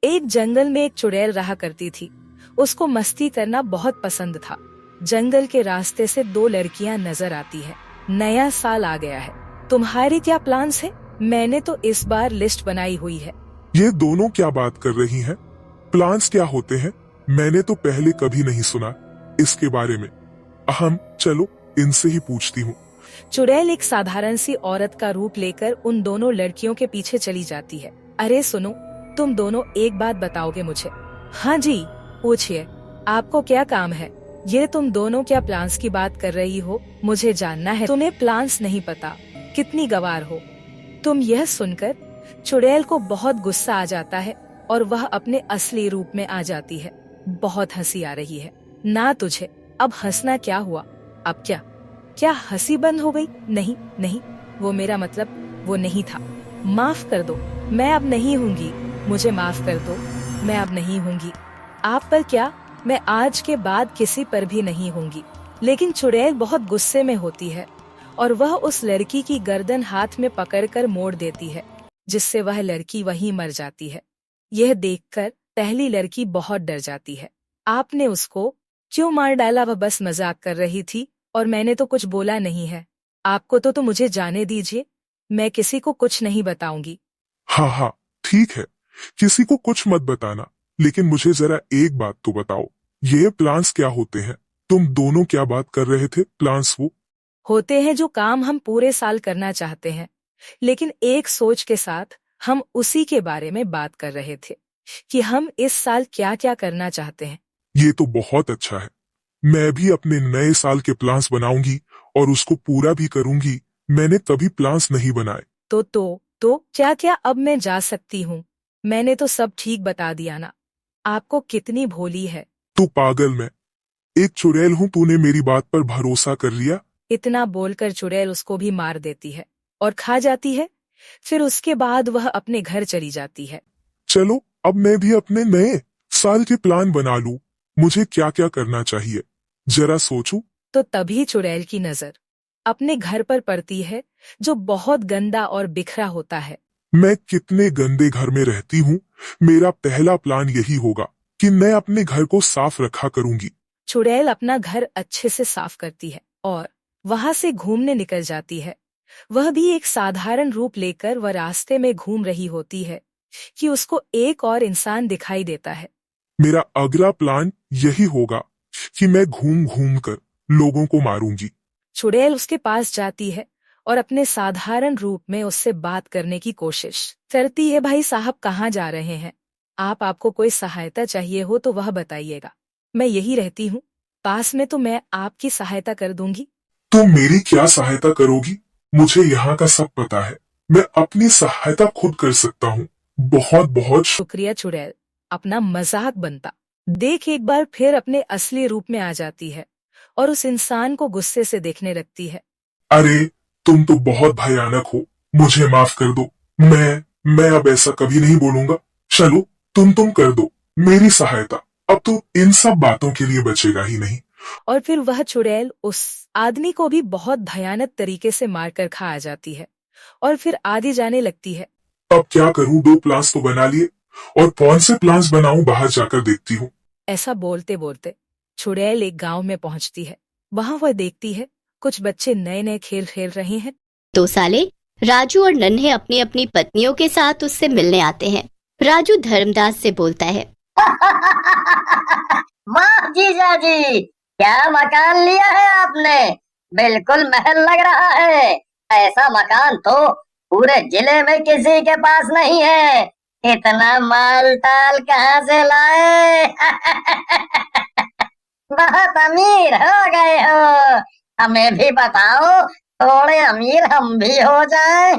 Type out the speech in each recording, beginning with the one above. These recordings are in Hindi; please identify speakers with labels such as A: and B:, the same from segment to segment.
A: एक जंगल में एक चुड़ैल रहा करती थी। उसको मस्ती करना बहुत पसंद था। जंगल के रास्ते से दो लड़कियां नजर आती है। नया साल आ गया है, तुम्हारे क्या प्लान्स है? मैंने तो इस बार लिस्ट बनाई हुई है।
B: ये दोनों क्या बात कर रही हैं? प्लान्स क्या होते हैं? मैंने तो पहले कभी नहीं सुना इसके बारे में। चलो इनसे ही पूछती हूँ।
A: चुड़ैल एक साधारण सी औरत का रूप लेकर उन दोनों लड़कियों के पीछे चली जाती है। अरे सुनो, तुम दोनों एक बात बताओगे मुझे? हाँ जी, पूछिए, आपको क्या काम है? ये तुम दोनों क्या प्लान्स की बात कर रही हो? मुझे जानना है, तुम्हें प्लान्स नहीं पता? कितनी गवार हो तुम। यह सुनकर चुड़ैल को बहुत गुस्सा आ जाता है और वह अपने असली रूप में आ जाती है। बहुत हंसी आ रही है ना तुझे? अब हंसना क्या हुआ? अब क्या हंसी बंद हो गई? नहीं नहीं, वो मेरा मतलब वो नहीं था। माफ कर दो, मैं अब नहीं होंगी। मुझे माफ कर दो, मैं अब नहीं होंगी। आप पर क्या, मैं आज के बाद किसी पर भी नहीं होंगी। लेकिन चुड़ैल बहुत गुस्से में होती है और वह उस लड़की की गर्दन हाथ में पकड़कर मोड़ देती है, जिससे वह लड़की वहीं मर जाती है। यह देखकर पहली लड़की बहुत डर जाती है। आपने उसको क्यों मार डाला? वह बस मजाक कर रही थी और मैंने तो कुछ बोला नहीं है। आपको तो मुझे जाने दीजिए, मैं किसी को कुछ नहीं बताऊंगी।
B: हाँ, ठीक है, किसी को कुछ मत बताना, लेकिन मुझे जरा एक बात तो बताओ, ये प्लान्स क्या होते हैं? तुम दोनों क्या बात कर रहे थे? प्लान्स वो
A: होते हैं जो काम हम पूरे साल करना चाहते हैं, लेकिन एक सोच के साथ हम उसी के बारे में बात कर रहे थे कि हम इस साल क्या क्या करना चाहते हैं।
B: ये तो बहुत अच्छा है। मैं भी अपने नए साल के प्लान्स बनाऊंगी और उसको पूरा भी करूंगी। मैंने कभी प्लान्स नहीं बनाए।
A: तो क्या क्या अब मैं जा सकती हूँ? मैंने तो सब ठीक बता दिया ना। आपको कितनी भोली है।
B: तू पागल, मैं एक चुड़ैल हूँ, तूने मेरी बात पर भरोसा कर लिया।
A: इतना बोलकर चुड़ैल उसको भी मार देती है और खा जाती है। फिर उसके बाद वह अपने घर चली जाती है।
B: चलो अब मैं भी अपने नए साल के प्लान बना लूं। मुझे क्या क्या करना चाहिए, जरा सोचूं।
A: तो तभी चुड़ैल की नजर अपने घर पर पड़ती है, जो बहुत गंदा और बिखरा होता है।
B: मैं कितने गंदे घर में रहती हूँ। मेरा पहला प्लान यही होगा कि मैं अपने घर को साफ रखा करूंगी।
A: चुड़ैल अपना घर अच्छे से साफ करती है और वहां से घूमने निकल जाती है। वह भी एक साधारण रूप लेकर वह रास्ते में घूम रही होती है कि उसको एक और इंसान दिखाई देता है।
B: मेरा अगला प्लान यही होगा कि मैं घूम घूम कर लोगों को मारूंगी।
A: चुड़ैल उसके पास जाती है और अपने साधारण रूप में उससे बात करने की कोशिश करती है। भाई साहब, कहाँ जा रहे हैं आप? आपको कोई सहायता चाहिए हो तो वह बताइएगा, मैं यही रहती हूँ पास में, तो मैं आपकी सहायता कर दूंगी।
B: तुम मेरी क्या सहायता करोगी? मुझे यहाँ का सब पता है। मैं अपनी सहायता खुद कर सकता हूँ। बहुत बहुत
A: शुक्रिया चुड़ैल, अपना मजाक बनता। देख, एक बार फिर अपने असली रूप में आ जाती है और उस इंसान को गुस्से से देखने लगती है।
B: अरे, तुम तो बहुत भयानक हो। मुझे माफ कर दो। मैं अब ऐसा कभी नहीं बोलूंगा। चलो तुम कर दो मेरी सहायता। अब तो इन सब बातों के लिए बचेगा ही नहीं।
A: और फिर वह चुड़ैल उस आदमी को भी बहुत भयानक तरीके से मारकर खा आ जाती है और फिर आगे जाने लगती है।
B: अब क्या करूं? दो प्लान्स तो बना लिए, और कौन से प्लान्स बनाऊं बाहर जाकर देखती हूँ।
A: ऐसा बोलते बोलते चुड़ैल एक गांव में पहुंचती है। वहां वह देखती है कुछ बच्चे नए नए खेल खेल रहे हैं।
C: 2 साले राजू और नन्हे अपनी अपनी पत्नियों के साथ उससे मिलने आते हैं। राजू धर्मदास से बोलता है,
D: वाह जीजा जी, क्या मकान लिया है आपने? बिल्कुल महल लग रहा है। ऐसा मकान तो पूरे जिले में किसी के पास नहीं है। इतना माल टाल कहाँ से लाए? बहुत अमीर हो गए हो। हमें भी बताओ, थोड़े अमीर हम भी हो जाएं।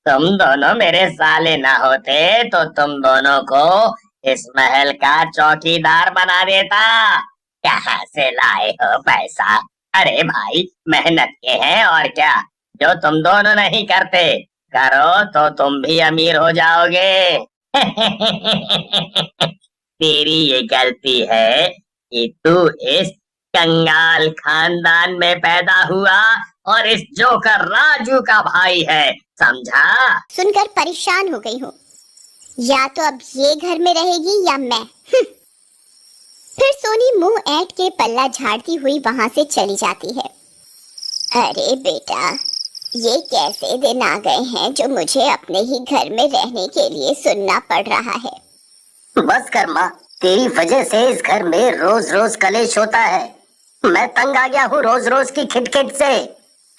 D: तुम दोनों मेरे साले ना होते तो तुम दोनों को इस महल का चौकीदार बना देता। कहाँ से लाए हो पैसा? अरे भाई, मेहनत के हैं और क्या, जो तुम दोनों नहीं करते। करो तो तुम भी अमीर हो जाओगे। तेरी ये गलती है कि तू इस कंगाल खानदान में पैदा हुआ और इस जोकर राजू का भाई है, समझा?
E: सुनकर परेशान हो गई हूँ। या तो अब ये घर में रहेगी या मैं। फिर सोनी मुंह ऐंठ के पल्ला झाड़ती हुई वहां से चली जाती है। अरे बेटा, ये कैसे दिन आ गए हैं जो मुझे अपने ही घर में रहने के लिए सुनना पड़ रहा है।
D: बस कर माँ, तेरी वजह से इस घर में रोज रोज कलेश होता है। मैं तंग आ गया हूँ रोज रोज की खिटखिट से।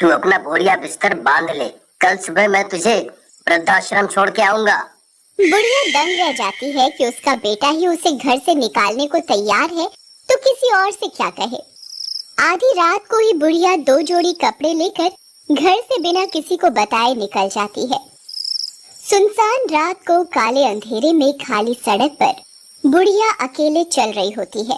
D: तू अपना बोरिया बिस्तर बांध ले, कल सुबह मैं तुझे वृद्धाश्रम छोड़ के आऊंगा।
E: बुढ़िया दंग रह जाती है कि उसका बेटा ही उसे घर से निकालने को तैयार है तो किसी और से क्या कहे। आधी रात को ही बुढ़िया 2 जोड़ी कपड़े लेकर घर से बिना किसी को बताए निकल जाती है। सुनसान रात को काले अंधेरे में खाली सड़क पर बुढ़िया अकेले चल रही होती है।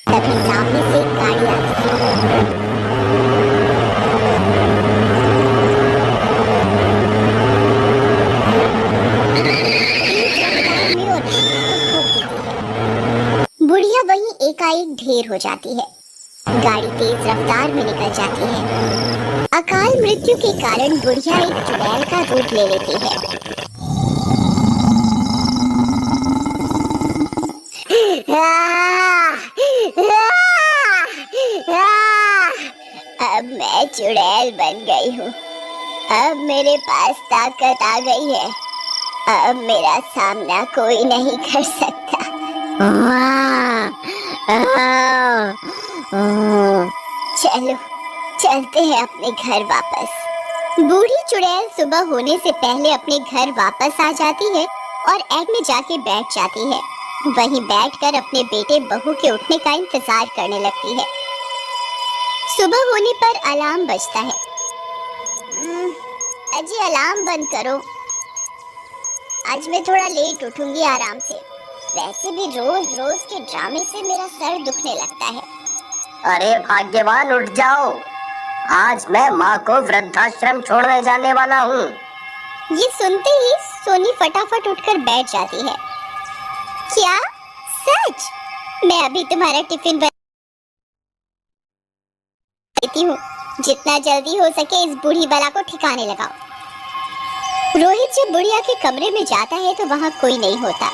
E: तभी सामने से एक गाड़ी आती है। बुढ़िया वहीं एकाएक ढेर हो जाती है। गाड़ी तेज रफ्तार में निकल जाती है। अकाल मृत्यु के कारण बुढ़िया एक चुड़ैल का रूप ले लेती है। अब मैं चुड़ैल बन गई हूँ। अब मेरे पास ताकत आ गई है। अब मेरा सामना कोई नहीं कर सकता। चलो चलते हैं अपने घर वापस। बूढ़ी चुड़ैल सुबह होने से पहले अपने घर वापस आ जाती है और एग में जाके बैठ जाती है। वहीं बैठकर अपने बेटे बहू के उठने का इंतजार करने लगती है। सुबह होने पर अलार्म बजता है। अजी अलार्म बंद करो, आज मैं थोड़ा लेट उठूंगी आराम से। वैसे भी रोज रोज के ड्रामे से मेरा सर दुखने लगता है।
D: अरे भाग्यवान, उठ जाओ, आज मैं माँ को वृद्धाश्रम छोड़ने जाने वाला हूँ।
E: ये सुनते ही सोनी फटाफट उठकर बैठ जाती है। क्या सच? मैं अभी तुम्हारा टिफिन देती हूँ। जितना जल्दी हो सके इस बूढ़ी बला को ठिकाने लगाओ। रोहित जब बुढ़िया के कमरे में जाता है तो वहाँ कोई नहीं होता।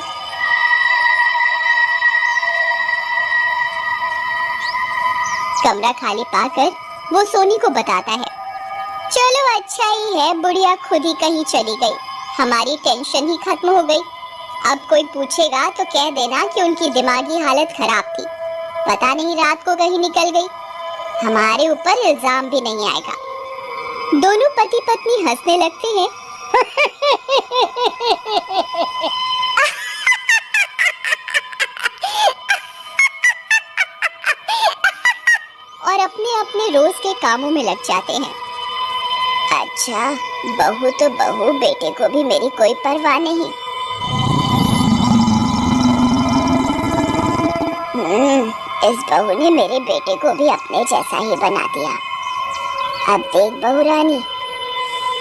E: कमरा खाली पाकर वो सोनी को बताता है, चलो अच्छा ही है, बुढ़िया खुद ही कहीं चली गई, हमारी टेंशन ही खत्म हो गई। अब कोई पूछेगा तो कह देना कि उनकी दिमागी हालत खराब थी, पता नहीं रात को कहीं निकल गई। हमारे ऊपर इल्जाम भी नहीं आएगा। दोनों पति पत्नी हंसने लगते हैं। और अपने अपने रोज के कामों में लग जाते हैं। अच्छा, बहू तो बहू, बेटे को भी मेरी कोई परवाह नहीं। इस बहू ने मेरे बेटे को भी अपने जैसा ही बना दिया। अब देख बहू रानी,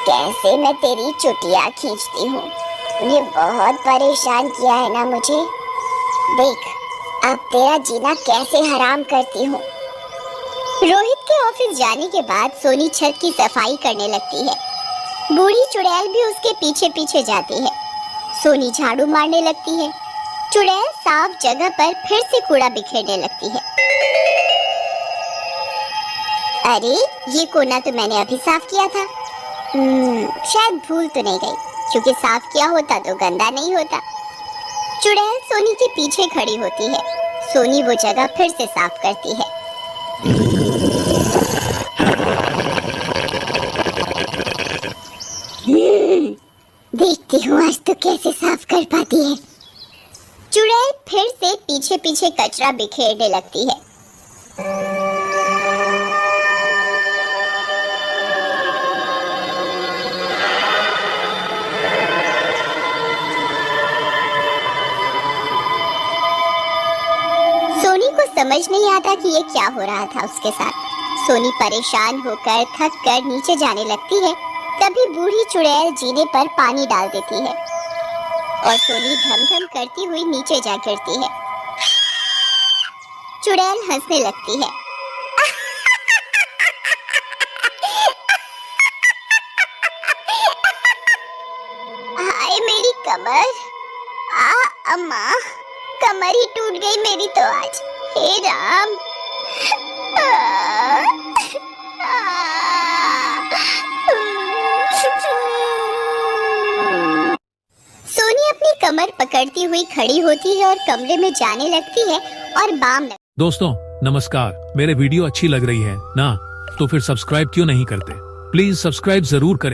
E: कैसे मैं तेरी चुटिया खींचती हूँ। तूने बहुत परेशान किया है ना मुझे। देख अब तेरा जीना कैसे हराम करती हूँ। रोहित के ऑफिस जाने के बाद सोनी छत की सफाई करने लगती है। बूढ़ी चुड़ैल भी उसके पीछे पीछे जाती है। सोनी झाड़ू मारने लगती है। चुड़ैल साफ जगह पर फिर से कूड़ा बिखेरने लगती है। अरे ये कोना तो मैंने अभी साफ किया था। शायद भूल तो नहीं गई, क्योंकि साफ किया होता तो गंदा नहीं होता। चुड़ैल सोनी के पीछे खड़ी होती है। सोनी वो जगह फिर से साफ करती है। देखती हूँ आज तो कैसे साफ कर पाती है। चुड़ैल फिर से पीछे पीछे कचरा बिखेरने लगती है। सोनी को समझ नहीं आता कि ये क्या हो रहा था उसके साथ। सोनी परेशान होकर थक कर नीचे जाने लगती है। तभी बूढ़ी चुड़ैल जीने पर पानी डाल देती है और सोनी धम धम करती हुई नीचे जा गिरती है। चुड़ैल हंसने लगती है। हाय मेरी कमर, अम्मा, कमर ही टूट गई मेरी तो आज। हे राम। सोनी अपनी कमर पकड़ती हुई खड़ी होती है और कमरे में जाने लगती है और बाम
F: दोस्तों नमस्कार, मेरे वीडियो अच्छी लग रही है ना, तो फिर सब्सक्राइब क्यों नहीं करते? प्लीज सब्सक्राइब जरूर करें।